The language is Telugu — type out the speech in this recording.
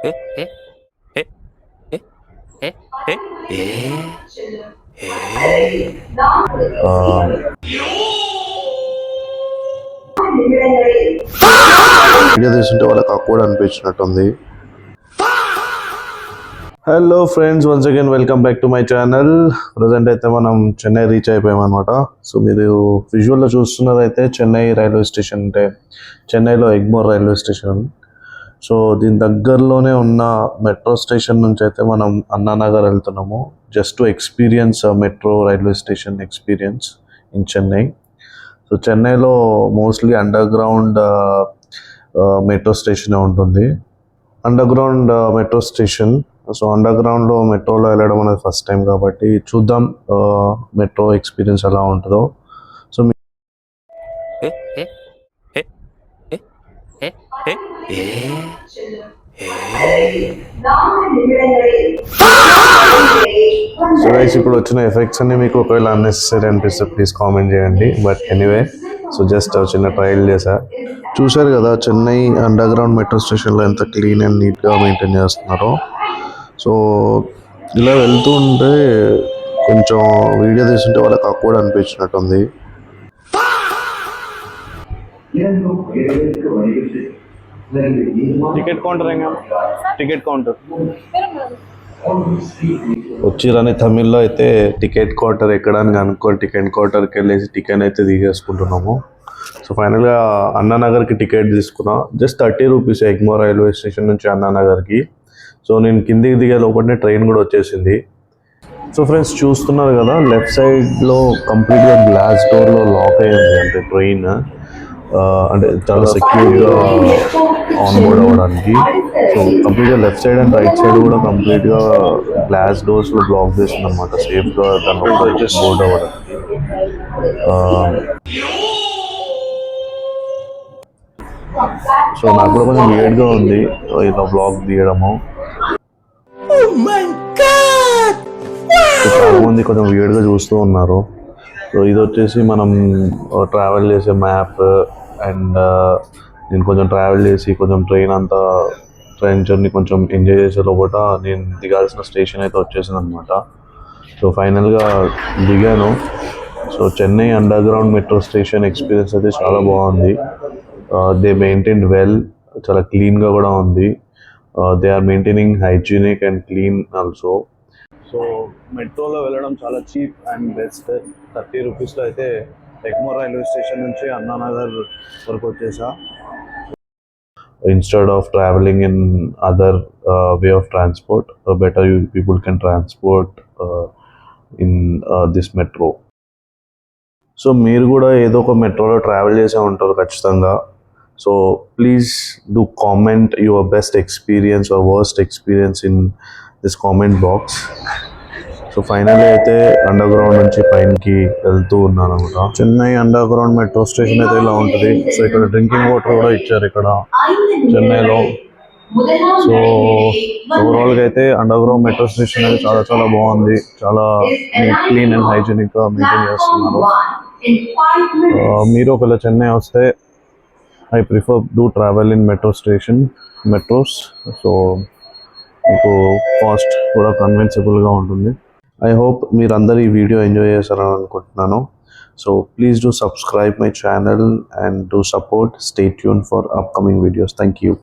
ええええええవీడియో తీసుంటే వాళ్ళకి అక్కడ అనిపించినట్టుంది. Hello friends, once again welcome back to my channel. Present అయితే మనం చెన్నై రీచ్ అయిపోయామన్నమాట. సో మీరు విజువల్లో చూస్తున్నదైతే చెన్నై రైల్వే స్టేషన్, అంటే చెన్నైలో ఎగ్మోర్ రైల్వే స్టేషన్. సో దీని దగ్గరలోనే ఉన్న మెట్రో స్టేషన్ నుంచి అయితే మనం అన్నానగర్ వెళ్తున్నాము, just to experience metro railway station experience in Chennai. So చెన్నైలో mostly underground metro station ఉంటుంది. Underground metro station. So అండర్ గ్రౌండ్లో మెట్రోలో వెళ్ళడం అనేది ఫస్ట్ టైం కాబట్టి చూద్దాం మెట్రో ఎక్స్పీరియన్స్ ఎలా ఉంటుందో. సో సో గైస్, ఇప్పుడు వచ్చిన ఎఫెక్ట్స్ అన్ని మీకు ఒకవేళ అన్నెసెసరీ అనిపిస్తే ప్లీజ్ కామెంట్ చేయండి. బట్ ఎనీవే, సో జస్ట్ చిన్న ట్రయల్ చేశా. చూశారు కదా చెన్నై అండర్ గ్రౌండ్ మెట్రో స్టేషన్లో ఎంత క్లీన్ అండ్ నీట్గా మెయింటైన్ చేస్తున్నారో. సో ఇలా వెళ్తూ ఉంటే కొంచెం వీడియో తీసుంటే వాళ్ళకి అక్కడ అనిపించినట్టుంది. टिकट काउंटर है टिकट काउंटर వచ్చిరని తమిళ్లో అయితే టికెట్ కౌంటర్ ఎక్కడానికి అనుకోని టికెట్ కౌంటర్కి వెళ్ళేసి టికెట్ అయితే తీసేసుకుంటున్నాము. సో ఫైనల్గా అన్నానగర్కి టికెట్ తీసుకున్నా. Just 30 rupees Egmore railway station నుంచి అన్నానగర్కి. సో నేను కిందికి దిగే లోపలనే ట్రైన్ కూడా వచ్చేసింది. సో ఫ్రెండ్స్ చూస్తున్నారు కదా, లెఫ్ట్ సైడ్లో కంప్లీట్గా గ్లాస్ డోర్లో లాక్ అయ్యింది, అంటే ట్రైన్ అంటే చాలా సెక్యూర్గా ఆన్ బోర్డ్ అవ్వడానికి. సో కంప్లీట్గా left side and right side కూడా కంప్లీట్గా గ్లాస్ డోర్స్ బ్లాక్ చేసింది అనమాట, సేఫ్గా దాన్ని బోర్డ్ అవ్వడానికి. సో నాకు కూడా కొంచెం వియర్డ్గా ఉంది ఇలా బ్లాక్ తీయడము. చాలా మంది కొంచెం వియర్డ్గా చూస్తూ ఉన్నారు. సో ఇది వచ్చేసి మనం ట్రావెల్ చేసే మ్యాప్. అండ్ నేను కొంచెం ట్రావెల్ చేసి కొంచెం ట్రైన్ జర్నీ కొంచెం ఎంజాయ్ చేసే లోపల నేను దిగాల్సిన స్టేషన్ అయితే వచ్చేసింది అనమాట. సో ఫైనల్గా దిగాను. So Chennai under ground metro station experience అయితే చాలా బాగుంది. దే మెయింటైన్ వెల్, చాలా క్లీన్గా కూడా ఉంది. They are maintaining hygienic and clean also. So మెట్రోలో వెళ్ళడం చాలా చీప్ అండ్ బెస్ట్. 30 రూపీస్లో అయితే ఎగ్మోర్ రైల్వే స్టేషన్ నుంచి అన్నానగర్ వరకు వచ్చేసా. Instead of travelling in other way of transport, better people can transport in this metro. So మీరు కూడా ఏదో ఒక మెట్రోలో ట్రావెల్ చేసే ఉంటారు ఖచ్చితంగా. So please do comment your best experience or worst experience in this comment box. So finally అయితే అండర్ గ్రౌండ్ నుంచి పైనకి వెళ్తూ ఉన్నాను అనమాట. Chennai under ground metro station అయితే ఇలా ఉంటుంది. సో ఇక్కడ డ్రింకింగ్ వాటర్ కూడా ఇచ్చారు ఇక్కడ చెన్నైలో. సో ఓవరాల్గా అయితే అండర్ గ్రౌండ్ మెట్రో స్టేషన్ అయితే చాలా చాలా బాగుంది. చాలా క్లీన్ అండ్ హైజీనిక్గా మెయింటైన్ చేస్తున్నారు. మీరు ఒకవేళ చెన్నై వస్తే I prefer do travel in metros. So మీకు కాస్ట్ కూడా కన్విన్సబుల్గా ఉంటుంది. ఐ హోప్ మీరందరూ ఈ వీడియో ఎంజాయ్ చేశారని అనుకుంటున్నాను. So please do subscribe my channel and do support. Stay tune for upcoming videos. Thank you.